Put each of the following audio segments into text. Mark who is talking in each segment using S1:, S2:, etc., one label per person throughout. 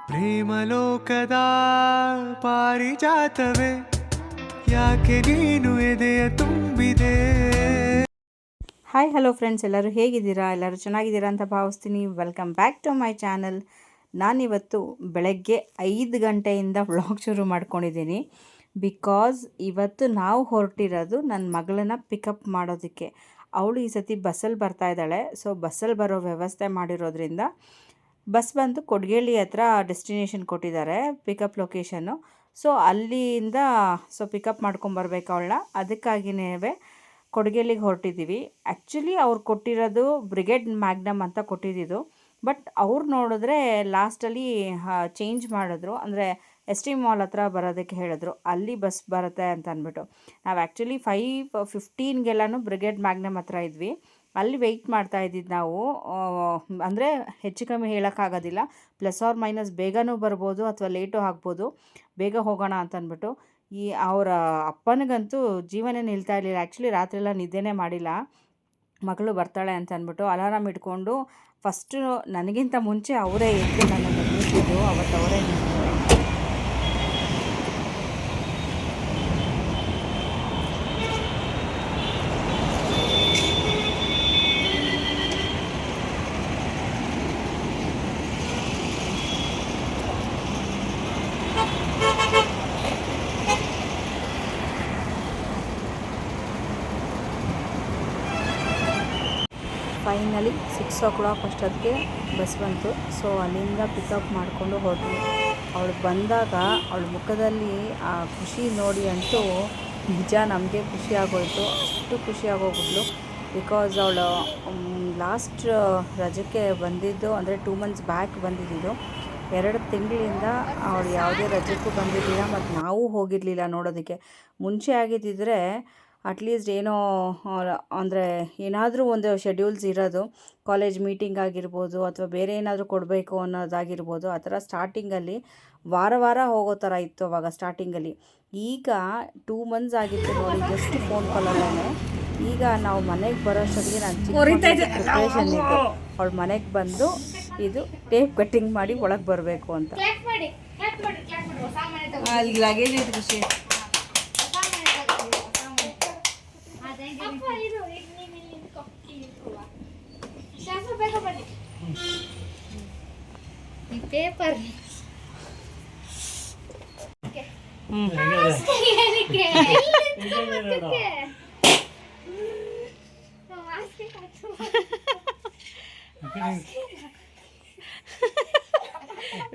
S1: ಪ್ರೇಮಲೋಕದ ಪಾರಿಜಾತವೇ ಯಾಕೆ ನೀನು ಎದೆಯ ತುಂಬಿದೆ.
S2: ಹಾಯ್ ಹಲೋ ಫ್ರೆಂಡ್ಸ್, ಎಲ್ಲರೂ ಹೇಗಿದ್ದೀರಾ? ಎಲ್ಲರೂ ಚೆನ್ನಾಗಿದ್ದೀರಾ ಅಂತ ಭಾವಿಸ್ತೀನಿ. Welcome back to my channel. ನಾನಿವತ್ತು ಬೆಳಗ್ಗೆ 5 ಗಂಟೆಯಿಂದ ವ್ಲಾಗ್ ಶುರು ಮಾಡ್ಕೊಂಡಿದ್ದೀನಿ. ಬಿಕಾಸ್ ಇವತ್ತು ನಾವು ಹೊರಟಿರೋದು ನನ್ನ ಮಗಳನ್ನ ಪಿಕಪ್ ಮಾಡೋದಕ್ಕೆ. ಅವಳು ಈ ಸತಿ ಬಸ್ಸಲ್ಲಿ ಬರ್ತಾ ಇದ್ದಾಳೆ. ಸೊ ಬಸ್ಸಲ್ಲಿ ಬರೋ ವ್ಯವಸ್ಥೆ ಮಾಡಿರೋದ್ರಿಂದ ಬಸ್ ಬಂದು ಕೊಡಗೇಳಿ ಹತ್ರ ಡೆಸ್ಟಿನೇಷನ್ ಕೊಟ್ಟಿದ್ದಾರೆ, ಪಿಕಪ್ ಲೊಕೇಶನ್ನು. ಸೊ ಅಲ್ಲಿಂದ ಪಿಕಪ್ ಮಾಡ್ಕೊಂಬರ್ಬೇಕು ಅವಳನ್ನ. ಅದಕ್ಕಾಗಿಯೇ ಕೊಡಗೇಳಿಗೆ ಹೊರಟಿದ್ದೀವಿ. ಆ್ಯಕ್ಚುಲಿ ಅವ್ರು ಕೊಟ್ಟಿರೋದು ಬ್ರಿಗೇಡ್ ಮ್ಯಾಗ್ನಮ್ ಅಂತ ಕೊಟ್ಟಿದ್ದು. ಬಟ್ ಅವ್ರು ನೋಡಿದ್ರೆ ಲಾಸ್ಟಲ್ಲಿ ಚೇಂಜ್ ಮಾಡಿದ್ರು, ಅಂದರೆ ಎಸ್ ಟಿ ಮಾಲ್ ಹತ್ರ ಬರೋದಕ್ಕೆ ಹೇಳಿದ್ರು, ಅಲ್ಲಿ ಬಸ್ ಬರುತ್ತೆ ಅಂತ ಅಂದ್ಬಿಟ್ಟು. ನಾವು ಆ್ಯಕ್ಚುಲಿ 5:15ಗೆಲ್ಲನೂ ಬ್ರಿಗೇಡ್ ಮ್ಯಾಗ್ನಮ್ ಹತ್ರ ಇದ್ವಿ. ಅಲ್ಲಿ ವೆಯ್ಟ್ ಮಾಡ್ತಾ ಇದ್ದಿದ್ದು ನಾವು. ಅಂದರೆ ಹೆಚ್ಚು ಕಮ್ಮಿ ಹೇಳೋಕ್ಕಾಗೋದಿಲ್ಲ, ಪ್ಲಸ್ ಆರ್ ಮೈನಸ್ ಬೇಗನೂ ಬರ್ಬೋದು ಅಥವಾ ಲೇಟು ಆಗ್ಬೋದು. ಬೇಗ ಹೋಗೋಣ ಅಂತ ಅಂದ್ಬಿಟ್ಟು ಅವರ ಅಪ್ಪನಿಗಂತೂ ಜೀವನೇ ನಿಲ್ತಾ ಇರಲಿಲ್ಲ. ಆ್ಯಕ್ಚುಲಿ ರಾತ್ರಿಯೆಲ್ಲ ನಿದ್ದೆನೇ ಮಾಡಿಲ್ಲ, ಮಗಳು ಬರ್ತಾಳೆ ಅಂತ ಅಂದ್ಬಿಟ್ಟು ಅಲಾರಾಮ್ ಇಟ್ಕೊಂಡು ಫಸ್ಟು ನನಗಿಂತ ಮುಂಚೆ ಅವರೇ ಎದ್ದು ನನ್ನನ್ನು ನಿಲ್ಲಿಸಿದ್ದು. ಅವತ್ತು ಅವರೇ ಫೈನಲಿ 6 o'clock ಅಷ್ಟೊತ್ತಿಗೆ ಬಸ್ ಬಂತು. ಸೊ ಅಲ್ಲಿಂದ ಪಿಕಪ್ ಮಾಡಿಕೊಂಡು ಹೊರಟು. ಅವಳು ಬಂದಾಗ ಅವಳ ಮುಖದಲ್ಲಿ ಆ ಖುಷಿ ನೋಡಿ ಅಂತೂ ನಿಜ ನಮಗೆ ಖುಷಿ ಆಗೋಯಿತು. ಅಷ್ಟು ಖುಷಿ ಆಗೋಗ್ಬಿಟ್ಲು. ಬಿಕಾಸ್ ಅವಳು ಲಾಸ್ಟ್ ರಜಕ್ಕೆ ಬಂದಿದ್ದು, ಅಂದರೆ 2 months ಬ್ಯಾಕ್ ಬಂದಿದ್ದು. 2 ತಿಂಗಳಿಂದ ಅವಳು ಯಾವುದೇ ರಜಕ್ಕೂ ಬಂದಿರಲಿಲ್ಲ, ಮತ್ತು ನಾವು ಹೋಗಿರಲಿಲ್ಲ ನೋಡೋದಕ್ಕೆ. ಮುಂಚೆ ಆಗಿದ್ದಿದ್ರೆ ಅಟ್ಲೀಸ್ಟ್ ಏನೋ ಅಂದರೆ ಏನಾದರೂ ಒಂದು ಶೆಡ್ಯೂಲ್ಸ್ ಇರೋದು, ಕಾಲೇಜ್ ಮೀಟಿಂಗ್ ಆಗಿರ್ಬೋದು ಅಥವಾ ಬೇರೆ ಏನಾದರೂ ಕೊಡಬೇಕು ಅನ್ನೋದಾಗಿರ್ಬೋದು. ಆ ಥರ ಸ್ಟಾರ್ಟಿಂಗಲ್ಲಿ ವಾರ ಹೋಗೋ ಥರ ಇತ್ತು ಅವಾಗ ಸ್ಟಾರ್ಟಿಂಗಲ್ಲಿ. ಈಗ 2 months ಆಗಿತ್ತು ನೋಡಿ, ಜಸ್ಟ್ ಫೋನ್ ಕಾಲಲ್ಲೇ. ಈಗ ನಾವು ಮನೆಗೆ ಬರೋಷ್ಟೊತ್ತಿಗೆ ನಾನು ಪ್ರಿಪ್ರೇಷನ್ ಇತ್ತು, ಅವಳು ಮನೆಗೆ ಬಂದು ಇದು ಟೇಪ್ ಕಟ್ಟಿಂಗ್ ಮಾಡಿ ಒಳಗೆ ಬರಬೇಕು ಅಂತ. ಅಲ್ಲಿ ಲಗೇಜ್ ಇತ್ತು ಖುಷಿ.
S3: Paper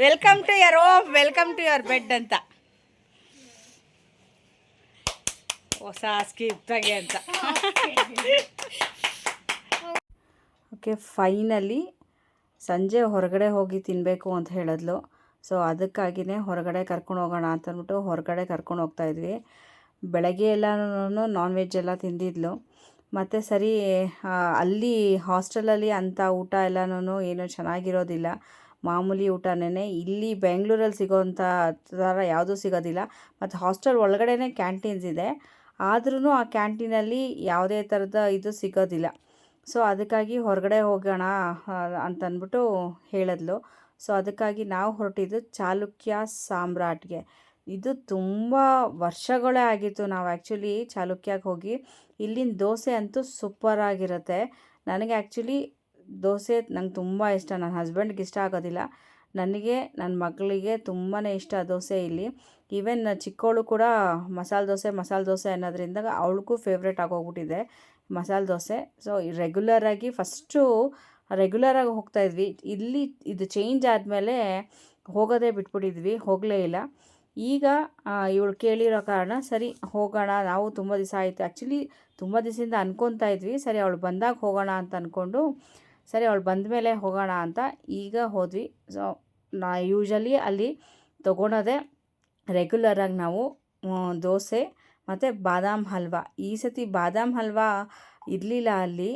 S2: welcome to your home, welcome to your bed ಅಂತ ಹೊಸ ಸ್ಕಿಪ್ಟಾಗೆ ಅಂತ. ಓಕೆ, ಫೈನಲಿ ಸಂಜೆ ಹೊರಗಡೆ ಹೋಗಿ ತಿನ್ನಬೇಕು ಅಂತ ಹೇಳಿದ್ಲು. ಸೊ ಅದಕ್ಕಾಗಿಯೇ ಹೊರಗಡೆ ಕರ್ಕೊಂಡು ಹೋಗೋಣ ಅಂತಂದ್ಬಿಟ್ಟು ಹೊರಗಡೆ ಕರ್ಕೊಂಡು ಹೋಗ್ತಾಯಿದ್ವಿ. ಬೆಳಗ್ಗೆ ಎಲ್ಲನೂ ನಾನ್ ವೆಜ್ ಎಲ್ಲ ತಿಂದಿದ್ಲು. ಮತ್ತು ಸರಿ ಅಲ್ಲಿ ಹಾಸ್ಟೆಲಲ್ಲಿ ಅಂಥ ಊಟ ಎಲ್ಲನೂ ಏನೂ ಚೆನ್ನಾಗಿರೋದಿಲ್ಲ, ಮಾಮೂಲಿ ಊಟನೇ. ಇಲ್ಲಿ ಬೆಂಗಳೂರಲ್ಲಿ ಸಿಗೋವಂಥ ಥರ ಯಾವುದೂ ಸಿಗೋದಿಲ್ಲ. ಮತ್ತು ಹಾಸ್ಟೆಲ್ ಒಳಗಡೆ ಕ್ಯಾಂಟೀನ್ಸ್ ಇದೆ, ಆದ್ರೂ ಆ ಕ್ಯಾಂಟೀನಲ್ಲಿ ಯಾವುದೇ ಥರದ ಇದು ಸಿಗೋದಿಲ್ಲ. ಸೊ ಅದಕ್ಕಾಗಿ ಹೊರಗಡೆ ಹೋಗೋಣ ಅಂತಂದ್ಬಿಟ್ಟು ಹೇಳಿದ್ಲು. ಸೊ ಅದಕ್ಕಾಗಿ ನಾವು ಹೊರಟಿದ್ದು ಚಾಲುಕ್ಯ ಸಾಮ್ರಾಟ್ಗೆ. ಇದು ತುಂಬ ವರ್ಷಗಳೇ ಆಗಿತ್ತು ನಾವು ಆ್ಯಕ್ಚುಲಿ ಚಾಲುಕ್ಯಕ್ಕೆ ಹೋಗಿ. ಇಲ್ಲಿನ ದೋಸೆ ಅಂತೂ ಸೂಪರಾಗಿರುತ್ತೆ. ನನಗೆ ಆ್ಯಕ್ಚುಲಿ ದೋಸೆ ನಂಗೆ ತುಂಬ ಇಷ್ಟ. ನನ್ನ ಹಸ್ಬೆಂಡ್ಗೆ ಇಷ್ಟ ಆಗೋದಿಲ್ಲ, ನನಗೆ ನನ್ನ ಮಗಳಿಗೆ ತುಂಬಾ ಇಷ್ಟ ದೋಸೆ ಇಲ್ಲಿ. ಈವನ್ ಚಿಕ್ಕವಳು ಕೂಡ ಮಸಾಲೆ ದೋಸೆ ಅನ್ನೋದ್ರಿಂದ ಅವಳಿಗೂ ಫೇವ್ರೇಟ್ ಆಗೋಗ್ಬಿಟ್ಟಿದೆ ಮಸಾಲೆ ದೋಸೆ. ಸೊ ರೆಗ್ಯುಲರಾಗಿ ರೆಗ್ಯುಲರಾಗಿ ಹೋಗ್ತಾಯಿದ್ವಿ. ಇಲ್ಲಿ ಇದು ಚೇಂಜ್ ಆದಮೇಲೆ ಹೋಗೋದೇ ಬಿಟ್ಬಿಟ್ಟಿದ್ವಿ, ಹೋಗಲೇ ಇಲ್ಲ. ಈಗ ಇವಳು ಕೇಳಿರೋ ಕಾರಣ ಸರಿ ಹೋಗೋಣ. ನಾವು ತುಂಬ ದಿವಸ ಆಯಿತು, ಆ್ಯಕ್ಚುಲಿ ತುಂಬ ದಿವಸದಿಂದ ಅನ್ಕೊತಾ ಇದ್ವಿ, ಸರಿ ಅವಳು ಬಂದಾಗ ಹೋಗೋಣ ಅಂತ ಅಂದ್ಕೊಂಡು, ಸರಿ ಅವಳು ಬಂದ ಮೇಲೆ ಹೋಗೋಣ ಅಂತ ಈಗ ಹೋದ್ವಿ. ಸೊ ಯೂಶಲಿ ಅಲ್ಲಿ ತೊಗೊಳೋದೇ ರೆಗ್ಯುಲರಾಗಿ ನಾವು ದೋಸೆ ಮತ್ತು ಬಾದಾಮ್ ಹಲ್ವ. ಈ ಸತಿ ಬಾದಾಮ್ ಹಲ್ವ ಇರಲಿಲ್ಲ ಅಲ್ಲಿ.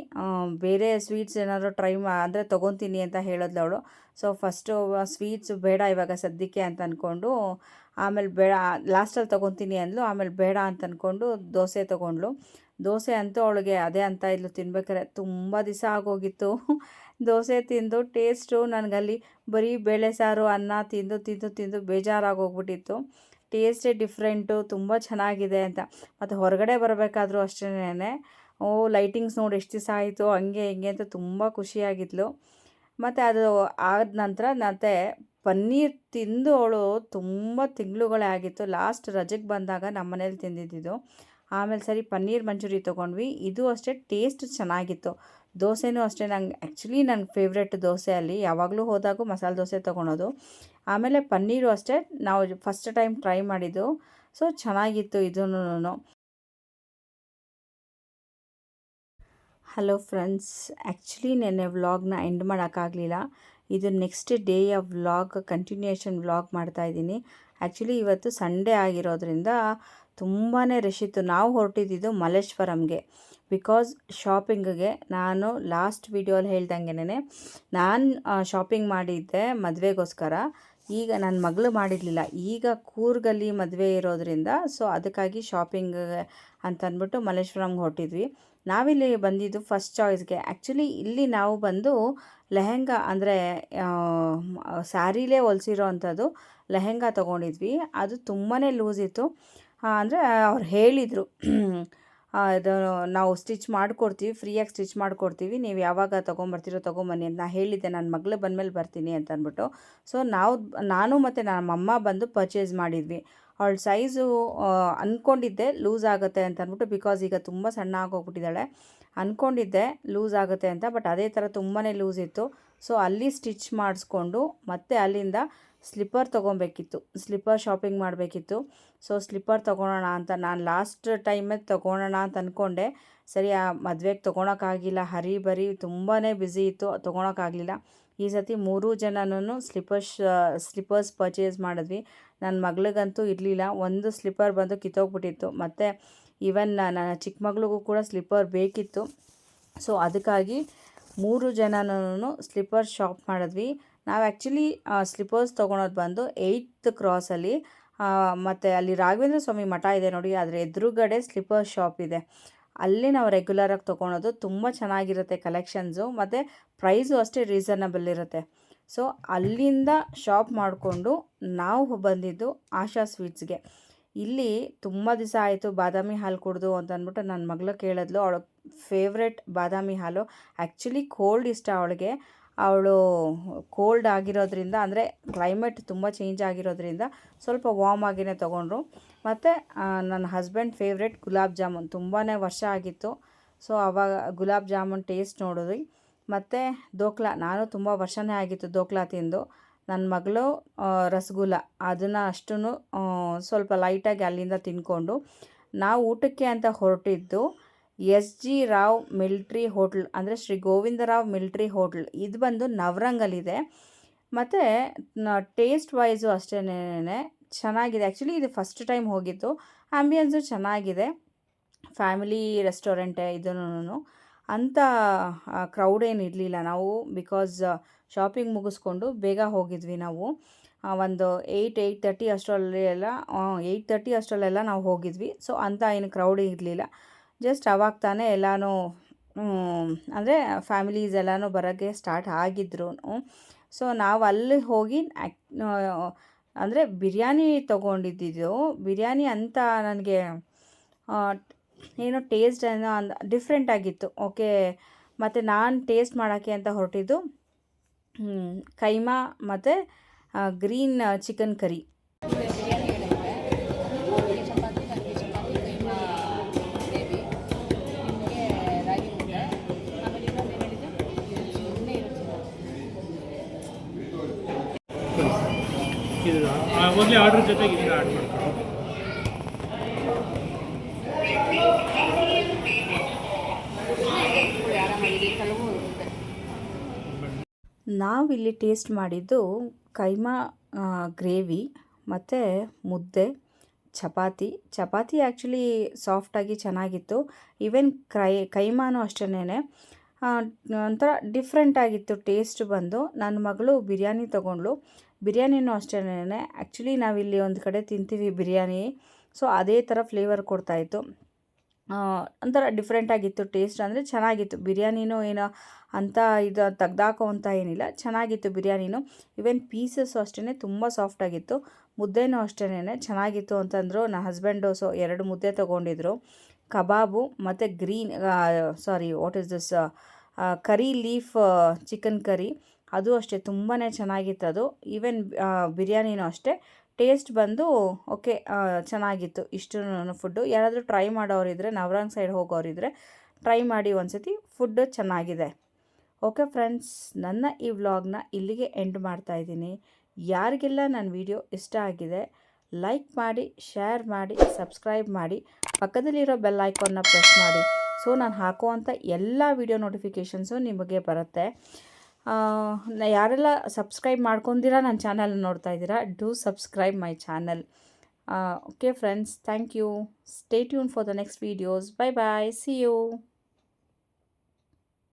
S2: ಬೇರೆ ಸ್ವೀಟ್ಸ್ ಏನಾದರೂ ಅಂದರೆ ತೊಗೊತೀನಿ ಅಂತ ಹೇಳಿದ್ಲು ಅವಳು. ಸೊ ಫಸ್ಟು ಸ್ವೀಟ್ಸು ಬೇಡ ಇವಾಗ ಸದ್ಯಕ್ಕೆ ಅಂತ ಅಂದ್ಕೊಂಡು, ಆಮೇಲೆ ಬೇಡ ಲಾಸ್ಟಲ್ಲಿ ತೊಗೊತೀನಿ ಅಂದ್ಲು. ಆಮೇಲೆ ಬೇಡ ಅಂತ ಅಂದ್ಕೊಂಡು ದೋಸೆ ತೊಗೊಂಡ್ಳು. ದೋಸೆ ಅಂತೂ ಅವಳಿಗೆ ಅದೇ ಅಂತ ಇದ್ಲು ತಿನ್ಬೇಕಾರೆ. ತುಂಬ ದಿವಸ ಆಗೋಗಿತ್ತು ದೋಸೆ ತಿಂದು. ಟೇಸ್ಟು ನನಗಲ್ಲಿ ಬರೀ ಬೇಳೆ ಸಾರು ಅನ್ನ ತಿಂದು ತಿಂದು ತಿಂದು ಬೇಜಾರಾಗೋಗ್ಬಿಟ್ಟಿತ್ತು. ಟೇಸ್ಟೇ ಡಿಫ್ರೆಂಟು, ತುಂಬ ಚೆನ್ನಾಗಿದೆ ಅಂತ. ಮತ್ತು ಹೊರಗಡೆ ಬರಬೇಕಾದ್ರೂ ಅಷ್ಟೇನೆ, ಓ ಲೈಟಿಂಗ್ಸ್ ನೋಡಿ ಎಷ್ಟು ದಿವಸ ಆಯಿತು ಹಂಗೆ ಹಿಂಗೆ ಅಂತ ತುಂಬ ಖುಷಿಯಾಗಿದ್ಲು. ಮತ್ತು ಅದು ಆದ ನಂತರ ಮತ್ತೆ ಪನ್ನೀರ್ ತಿಂದು ಅವಳು ತುಂಬ ತಿಂಗಳುಗಳೇ ಆಗಿತ್ತು. ಲಾಸ್ಟ್ ರಜೆಗೆ ಬಂದಾಗ ನಮ್ಮ ಮನೇಲಿ ತಿಂದಿದ್ದು. ಆಮೇಲೆ ಸರಿ ಪನ್ನೀರ್ ಮಂಚೂರಿ ತೊಗೊಂಡ್ವಿ. ಇದು ಅಷ್ಟೇ ಟೇಸ್ಟ್ ಚೆನ್ನಾಗಿತ್ತು. ದೋಸೆನೂ ಅಷ್ಟೇ ನನ್ನ ಫೇವ್ರೆಟ್ ದೋಸೆ ಅಲ್ಲಿ. ಯಾವಾಗಲೂ ಹೋದಾಗೂ ಮಸಾಲೆ ದೋಸೆ ತೊಗೊಳೋದು. ಆಮೇಲೆ ಪನ್ನೀರು ಅಷ್ಟೇ ನಾವು ಫಸ್ಟ್ ಟೈಮ್ ಟ್ರೈ ಮಾಡಿದ್ದು. ಸೊ ಚೆನ್ನಾಗಿತ್ತು ಇದೂನು. ಹಲೋ ಫ್ರೆಂಡ್ಸ್, ಆ್ಯಕ್ಚುಲಿ ನೆನ್ನೆ ವ್ಲಾಗ್ನ ಎಂಡ್ ಮಾಡೋಕ್ಕಾಗಲಿಲ್ಲ. ಇದು ನೆಕ್ಸ್ಟ್ ಡೇಯ ವ್ಲಾಗ್ ಕಂಟಿನ್ಯೂಯೇಷನ್ ವ್ಲಾಗ್ ಮಾಡ್ತಾಯಿದ್ದೀನಿ. ಆ್ಯಕ್ಚುಲಿ ಇವತ್ತು ಸಂಡೇ ಆಗಿರೋದ್ರಿಂದ ತುಂಬಾ ರಶ್ ಇತ್ತು. ನಾವು ಹೊರಟಿದ್ದು ಮಲ್ಲೇಶ್ವರಂಗೆ, ಬಿಕಾಸ್ ಶಾಪಿಂಗಿಗೆ. ನಾನು ಲಾಸ್ಟ್ ವಿಡಿಯೋಲಿ ಹೇಳ್ದಂಗೆ ನಾನು ಶಾಪಿಂಗ್ ಮಾಡಿದ್ದೆ ಮದುವೆಗೋಸ್ಕರ. ಈಗ ನನ್ನ ಮಗಳು ಮಾಡಿರಲಿಲ್ಲ. ಈಗ ಕೂರ್ಗಲ್ಲಿ ಮದುವೆ ಇರೋದ್ರಿಂದ ಸೊ ಅದಕ್ಕಾಗಿ ಶಾಪಿಂಗ್ ಅಂತಂದ್ಬಿಟ್ಟು ಮಲ್ಲೇಶ್ವರಂಗೆ ಹೊರಟಿದ್ವಿ. ನಾವಿಲ್ಲಿ ಬಂದಿದ್ದು ಫಸ್ಟ್ ಚಾಯ್ಸ್ಗೆ. ಆ್ಯಕ್ಚುಲಿ ಇಲ್ಲಿ ನಾವು ಬಂದು ಲೆಹೆಂಗಾ ಅಂದರೆ ಸ್ಯಾರಿಲೇ ಹೊಲಿಸಿರೋ ಅಂಥದ್ದು ಲೆಹೆಂಗಾ ತೊಗೊಂಡಿದ್ವಿ. ಅದು ತುಂಬಾ ಲೂಸ್ ಇತ್ತು. ಅಂದರೆ ಅವ್ರು ಹೇಳಿದರು ಇದು ನಾವು ಸ್ಟಿಚ್ ಮಾಡಿಕೊಡ್ತೀವಿ, ಫ್ರೀಯಾಗಿ ಸ್ಟಿಚ್ ಮಾಡಿಕೊಡ್ತೀವಿ, ನೀವು ಯಾವಾಗ ತೊಗೊಂಬರ್ತೀರೋ ತೊಗೊಂಬನ್ನಿ ಅಂತ. ನಾನು ಹೇಳಿದ್ದೆ ನನ್ನ ಮಗಳು ಬಂದಮೇಲೆ ಬರ್ತೀನಿ ಅಂತ ಅಂದ್ಬಿಟ್ಟು. ಸೊ ನಾನು ಮತ್ತು ನಮ್ಮಮ್ಮ ಬಂದು ಪರ್ಚೇಸ್ ಮಾಡಿದ್ವಿ. ಅವಳ ಸೈಜು ಅಂದ್ಕೊಂಡಿದ್ದೆ ಲೂಸ್ ಆಗುತ್ತೆ ಅಂತ ಅಂದ್ಬಿಟ್ಟು, ಬಿಕಾಸ್ ಈಗ ತುಂಬ ಸಣ್ಣ ಆಗೋಗ್ಬಿಟ್ಟಿದ್ದಾಳೆ. ಅಂದ್ಕೊಂಡಿದ್ದೆ ಲೂಸ್ ಆಗುತ್ತೆ ಅಂತ, ಬಟ್ ಅದೇ ಥರ ತುಂಬಾ ಲೂಸ್ ಇತ್ತು. ಸೊ ಅಲ್ಲಿ ಸ್ಟಿಚ್ ಮಾಡಿಸ್ಕೊಂಡು ಮತ್ತೆ ಅಲ್ಲಿಂದ ಸ್ಲಿಪ್ಪರ್ ತೊಗೊಬೇಕಿತ್ತು, ಸ್ಲಿಪ್ಪರ್ ಶಾಪಿಂಗ್ ಮಾಡಬೇಕಿತ್ತು. ಸೊ ಸ್ಲಿಪ್ಪರ್ ತೊಗೊಳೋಣ ಅಂತ ನಾನು ಲಾಸ್ಟ್ ಟೈಮೇ ತೊಗೊಳೋಣ ಅಂತ ಅಂದ್ಕೊಂಡೆ. ಸರಿ ಆ ಮದುವೆಗೆ ತೊಗೊಳಕ್ಕಾಗಿಲ್ಲ, ಹರಿ ಬರಿ ತುಂಬಾ ಬ್ಯುಸಿ ಇತ್ತು, ತೊಗೊಳಕ್ಕಾಗಲಿಲ್ಲ. ಈ ಸತಿ 3 ಜನನೂ ಸ್ಲಿಪ್ಪರ್ಸ್ ಪರ್ಚೇಸ್ ಮಾಡಿದ್ವಿ. ನನ್ನ ಮಗಳಿಗಂತೂ ಇರಲಿಲ್ಲ. ಒಂದು ಸ್ಲಿಪ್ಪರ್ ಬಂದು ಕಿತ್ತೋಗ್ಬಿಟ್ಟಿತ್ತು. ಮತ್ತು ಈವನ್ ನನ್ನ ಚಿಕ್ಕ ಮಗಳಿಗೂ ಕೂಡ ಸ್ಲಿಪ್ಪರ್ ಬೇಕಿತ್ತು. ಸೊ ಅದಕ್ಕಾಗಿ 3 ಜನನೂ ಸ್ಲಿಪ್ಪರ್ ಶಾಪ್ ಮಾಡಿದ್ವಿ. ನಾವು ಆ್ಯಕ್ಚುಲಿ ಸ್ಲಿಪ್ಪರ್ಸ್ ತೊಗೊಳೋದು ಬಂದು 8th ಕ್ರಾಸಲ್ಲಿ. ಮತ್ತು ಅಲ್ಲಿ ರಾಘವೇಂದ್ರ ಸ್ವಾಮಿ ಮಠ ಇದೆ ನೋಡಿ, ಅದರ ಎದುರುಗಡೆ ಸ್ಲಿಪ್ಪರ್ ಶಾಪ್ ಇದೆ. ಅಲ್ಲಿ ನಾವು ರೆಗ್ಯುಲರಾಗಿ ತೊಗೊಳೋದು. ತುಂಬ ಚೆನ್ನಾಗಿರುತ್ತೆ ಕಲೆಕ್ಷನ್ಸು, ಮತ್ತು ಪ್ರೈಸು ಅಷ್ಟೇ ರೀಸನಬಲ್ ಇರುತ್ತೆ. ಸೊ ಅಲ್ಲಿಂದ ಶಾಪ್ ಮಾಡಿಕೊಂಡು ನಾವು ಬಂದಿದ್ದು ಆಶಾ ಸ್ವೀಟ್ಸ್ಗೆ. ಇಲ್ಲಿ ತುಂಬ ದಿವಸ ಆಯಿತು ಬಾದಾಮಿ ಹಾಲು ಕುಡಿದು ಅಂತ ಅಂದ್ಬಿಟ್ಟು ನನ್ನ ಮಗಳು ಕೇಳಿದ್ಲು. ಅವಳ ಫೇವ್ರೆಟ್ ಬಾದಾಮಿ ಹಾಲು. ಆ್ಯಕ್ಚುಲಿ ಕೋಲ್ಡ್ ಇಷ್ಟ ಅವಳಿಗೆ. ಅವಳು ಕೋಲ್ಡ್ ಆಗಿರೋದ್ರಿಂದ, ಅಂದರೆ ಕ್ಲೈಮೇಟ್ ತುಂಬ ಚೇಂಜ್ ಆಗಿರೋದ್ರಿಂದ ಸ್ವಲ್ಪ ವಾರ್ಮ್ ಆಗಿನೇ ತೊಗೊಂಡ್ರು. ಮತ್ತು ನನ್ನ ಹಸ್ಬೆಂಡ್ ಫೇವ್ರೆಟ್ ಗುಲಾಬ್ ಜಾಮೂನ್. ತುಂಬಾ ವರ್ಷ ಆಗಿತ್ತು. ಸೊ ಆವಾಗ ಗುಲಾಬ್ ಜಾಮೂನ್ ಟೇಸ್ಟ್ ನೋಡಿದ್ವಿ. ಮತ್ತು ದೋಕ್ಲಾ, ನಾನು ತುಂಬ ವರ್ಷನೇ ಆಗಿತ್ತು ದೋಕ್ಲಾ ತಿಂದು. ನನ್ನ ಮಗಳು ರಸಗುಲ್ಲ, ಅದನ್ನು ಅಷ್ಟೂ ಸ್ವಲ್ಪ ಲೈಟಾಗಿ ಅಲ್ಲಿಂದ ತಿಂದ್ಕೊಂಡು ನಾವು ಊಟಕ್ಕೆ ಅಂತ ಹೊರಟಿದ್ದು SG ರಾವ್ ಮಿಲ್ಟ್ರಿ ಹೋಟ್ಲ್, ಅಂದರೆ ಶ್ರೀ ಗೋವಿಂದರಾವ್ ಮಿಲ್ಟ್ರಿ ಹೋಟ್ಲ್. ಇದು ಬಂದು ನವರಂಗಲ್ಲಿದೆ. ಮತ್ತು ಟೇಸ್ಟ್ ವೈಸು ಅಷ್ಟೇ ಚೆನ್ನಾಗಿದೆ. ಆ್ಯಕ್ಚುಲಿ ಇದು ಫಸ್ಟ್ ಟೈಮ್ ಹೋಗಿತ್ತು. ಆ್ಯಂಬಿಯನ್ಸು ಚೆನ್ನಾಗಿದೆ. ಫ್ಯಾಮಿಲಿ ರೆಸ್ಟೋರೆಂಟೇ ಇದೂ. ಅಂಥ ಕ್ರೌಡ್ ಏನು ಇರಲಿಲ್ಲ. ನಾವು ಬಿಕಾಸ್ ಶಾಪಿಂಗ್ ಮುಗಿಸ್ಕೊಂಡು ಬೇಗ ಹೋಗಿದ್ವಿ. ನಾವು ಒಂದು 8:30 ಅಷ್ಟರಲ್ಲೆಲ್ಲ ನಾವು ಹೋಗಿದ್ವಿ. ಸೊ ಅಂಥ ಏನು ಕ್ರೌಡ್ ಇರಲಿಲ್ಲ. ಜಸ್ಟ್ ಅವಾಗ ತಾನೇ ಎಲ್ಲನೂ ಅಂದರೆ ಫ್ಯಾಮಿಲೀಸ್ ಎಲ್ಲನೂ ಬರೋಕ್ಕೆ ಸ್ಟಾರ್ಟ್ ಆಗಿದ್ರು. ಸೊ ನಾವು ಅಲ್ಲಿ ಹೋಗಿ ಅಂದರೆ ಬಿರಿಯಾನಿ ತೊಗೊಂಡಿದ್ದು. ಬಿರಿಯಾನಿ ಅಂತ ನನಗೆ ಏನೋ ಟೇಸ್ಟ್ ಏನೋ ಡಿಫ್ರೆಂಟ್ ಆಗಿತ್ತು. ಓಕೆ, ಮತ್ತು ನಾನು ಟೇಸ್ಟ್ ಮಾಡೋಕ್ಕೆ ಅಂತ ಹೊರಟಿದ್ದು ಕೈಮಾ ಮತ್ತು ಗ್ರೀನ್ ಚಿಕನ್ ಕರಿ.
S3: ಹೋಗಲಿ ಆರ್ಡ್ರ್ ಜೊತೆಗೆ ಇದನ್ನ ಆ್ಯಡ್ ಮಾಡ್ಕೊಳ್ಳಿ.
S2: ನಾವಿಲ್ಲಿ ಟೇಸ್ಟ್ ಮಾಡಿದ್ದು ಕೈಮಾ ಗ್ರೇವಿ ಮತ್ತು ಮುದ್ದೆ, ಚಪಾತಿ ಆ್ಯಕ್ಚುಲಿ ಸಾಫ್ಟಾಗಿ ಚೆನ್ನಾಗಿತ್ತು. ಈವನ್ ಕೈಮಾನು ಅಷ್ಟೇ ಒಂಥರ ಡಿಫ್ರೆಂಟಾಗಿತ್ತು ಟೇಸ್ಟ್ ಬಂದು. ನನ್ನ ಮಗಳು ಬಿರಿಯಾನಿ ತೊಗೊಂಡ್ಳು. ಬಿರಿಯಾನಿನೂ ಅಷ್ಟೇ. ಆ್ಯಕ್ಚುಲಿ ನಾವಿಲ್ಲಿ ಒಂದು ಕಡೆ ತಿಂತೀವಿ ಬಿರಿಯಾನಿ, ಸೊ ಅದೇ ಥರ ಫ್ಲೇವರ್ ಕೊಡ್ತಾಯಿತ್ತು. ಒಂಥರ ಡಿಫ್ರೆಂಟಾಗಿತ್ತು ಟೇಸ್ಟ್, ಅಂದರೆ ಚೆನ್ನಾಗಿತ್ತು ಬಿರಿಯಾನಿನೂ ಏನೋ ಅಂತ ಇದು ತೆಗ್ದಾಕೋ ಅಂತ ಏನಿಲ್ಲ, ಚೆನ್ನಾಗಿತ್ತು ಬಿರಿಯಾನಿನೂ. ಈವನ್ ಪೀಸಸ್ಸು ಅಷ್ಟೇ ತುಂಬ ಸಾಫ್ಟಾಗಿತ್ತು, ಮುದ್ದೆನೂ ಅಷ್ಟೇ ಚೆನ್ನಾಗಿತ್ತು ಅಂತಂದರು. ನನ್ನ ಹಸ್ಬೆಂಡು 2 ಮುದ್ದೆ ತೊಗೊಂಡಿದ್ರು. ಕಬಾಬು ಮತ್ತು what is this curry leaf chicken curry, ಅದು ಅಷ್ಟೇ ತುಂಬಾ ಚೆನ್ನಾಗಿತ್ತು ಅದು. ಈವನ್ ಬಿರಿಯಾನಿನೂ ಅಷ್ಟೇ ಟೇಸ್ಟ್ ಬಂದು ಓಕೆ ಚೆನ್ನಾಗಿತ್ತು. ಇಷ್ಟು ಫುಡ್ಡು ಯಾರಾದರೂ ಟ್ರೈ ಮಾಡೋರಿದ್ದರೆ, ನವರಂಗ್ ಸೈಡ್ ಹೋಗೋರಿದ್ದರೆ ಟ್ರೈ ಮಾಡಿ ಒಂದ್ಸತಿ, ಫುಡ್ಡು ಚೆನ್ನಾಗಿದೆ. ಓಕೆ ಫ್ರೆಂಡ್ಸ್, ನನ್ನ ಈ ವ್ಲಾಗ್ನ ಇಲ್ಲಿಗೆ ಎಂಡ್ ಮಾಡ್ತಾಯಿದ್ದೀನಿ. ಯಾರಿಗೆಲ್ಲ ನನ್ನ ವಿಡಿಯೋ ಇಷ್ಟ ಆಗಿದೆ ಲೈಕ್ ಮಾಡಿ, ಶೇರ್ ಮಾಡಿ, ಸಬ್ಸ್ಕ್ರೈಬ್ ಮಾಡಿ, ಪಕ್ಕದಲ್ಲಿರೋ ಬೆಲ್ ಐಕಾನ್ನ ಪ್ರೆಸ್ ಮಾಡಿ. ಸೊ ನಾನು ಹಾಕುವಂಥ ಎಲ್ಲ ವಿಡಿಯೋ ನೋಟಿಫಿಕೇಷನ್ಸು ನಿಮಗೆ ಬರುತ್ತೆ. ಯಾರೆಲ್ಲ ಸಬ್ಸ್ಕ್ರೈಬ್ ಮಾಡ್ಕೊಂಡಿರಾ ನನ್ನ ಚಾನಲ್ ನೋಡ್ತಾ ಇದ್ದೀರಾ, do subscribe my channel. Okay friends, thank you. Stay tune for the next videos. Bye bye, see you.